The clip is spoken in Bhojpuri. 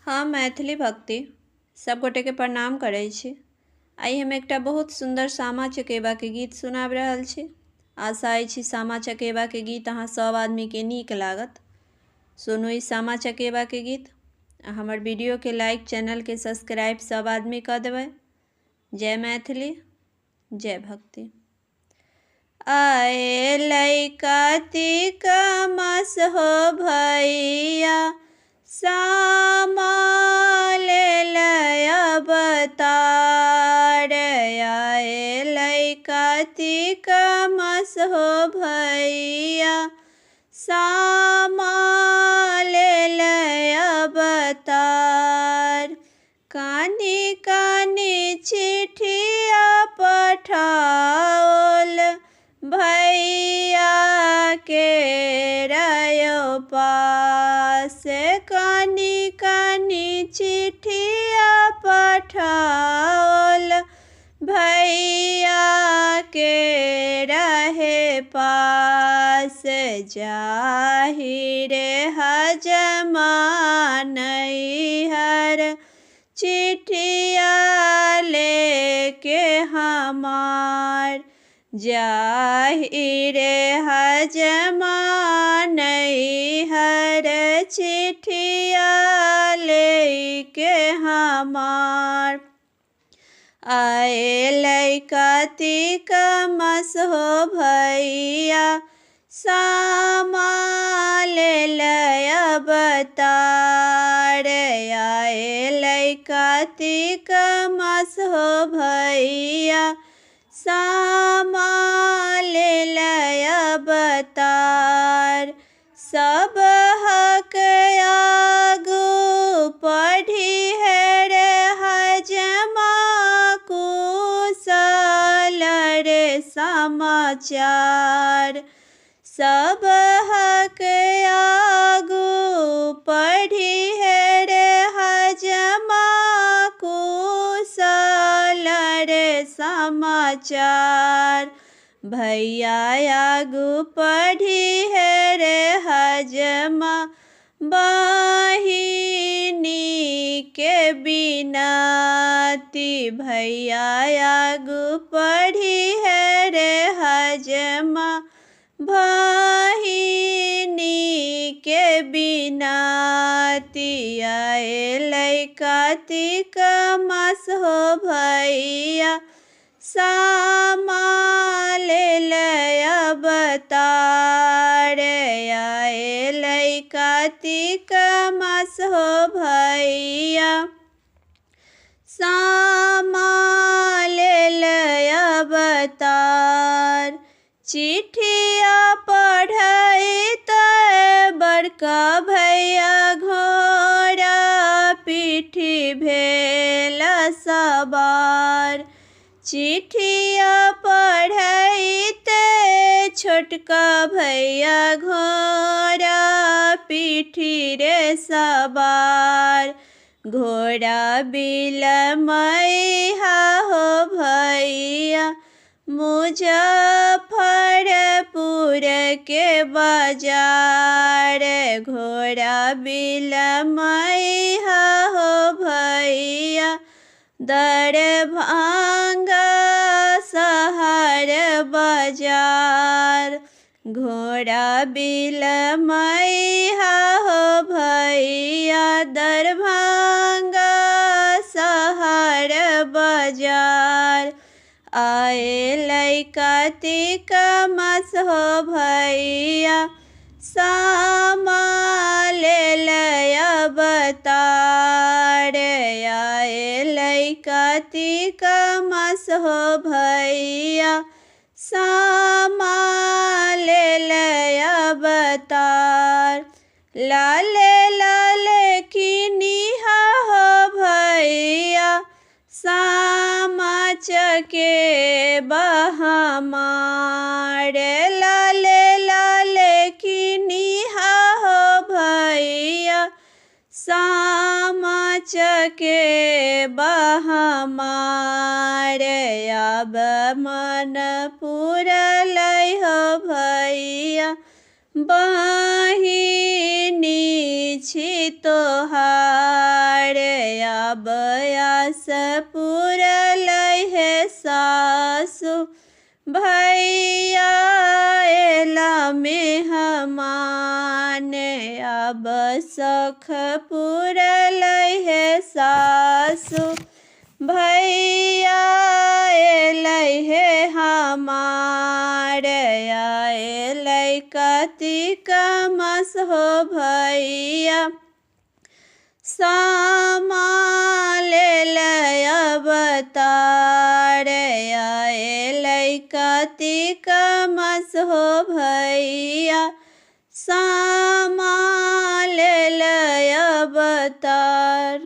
हम मैथिली भक्ति सब गोटे के प्रणाम करै छी। आई हम एकटा बहुत सुंदर सामा चकेबा के गीत सुनाब रहल छी। आशा अछि सामा चकेबा के गीत अहाँ सब आदमी के नीक लागत। सुनू ई सामा चकेबा के गीत। हमर वीडियो के लाइक, चैनल के सब्सक्राइब सब आदमी कर देबै। जय मैथिली, जय भक्ति। आए कार्तिक मास हो भैया, सामा ले अवतार। आए कार्तिक मास हो भैया, सामा ले अवतार। कानी कानी चिठिया पठाओल, भैया के रयो पास। कानी कानी चिठिया पठाओल, भैया के रहे पास। जाहि रे हजमा नैहर, चिठिया लेके हमार। जाहि रे हजमा नैहर, चिठिया लेके हमार। आए कार्तिक मास हो भैया, सामा ले अवतार। आए कार्तिक मास हो भैया, सामा ले अवतार। सब हक आगू पढ़ी है रे हजमा, कुशल रे समाचार। सब हक आगू पढ़ी है रे हजमा, कुशल रे समाचार। भैया आगू पढ़ी है रे हजमा, बहिनी के बिनती। भैया आगू पढ़ी है रे हजमा, बहिनी के बिनती। आए कार्तिक मास हो भैया, सामा ले अवतार। आए कार्तिक मास हो भैया, सामा ले अवतार। चिठिया पढ़ैत बड़का भैया, घोड़ा पीठी भेल सवार। चिठिया पढ़ैत छोटका भैया, घोड़ा पीठी रे सवार। घोड़ा बिलमैहा हो भैया, मुजफ्फरपुर के बाजार। घोड़ा बिलमैहा हो भैया, दरभंगा शहर बाजार। घोड़ा बिलमैहा हो भैया, दरभंगा शहर बाजार। आए कार्तिक मास हो भैया, सामा ले अवतार। आए कार्तिक मास हो भैया, सामा ले अवतार। लाले लाले किनिहा हो भैया, सामा चकेबा हमार। लाले लाले किनिहा हो भैया, सामा चकेबा हमार। अब मन पुरलै हो भैया, बहिनी छी तोहार अब आस पुरल है सासु भैया एला मेहमान। अब सख पुरल है सासु भैया एलै हे हमार। एलै कतिक मस हो भैया सामा लेलै अवतार। एलै कतिक मस हो भैया सामा लेलै अवतार।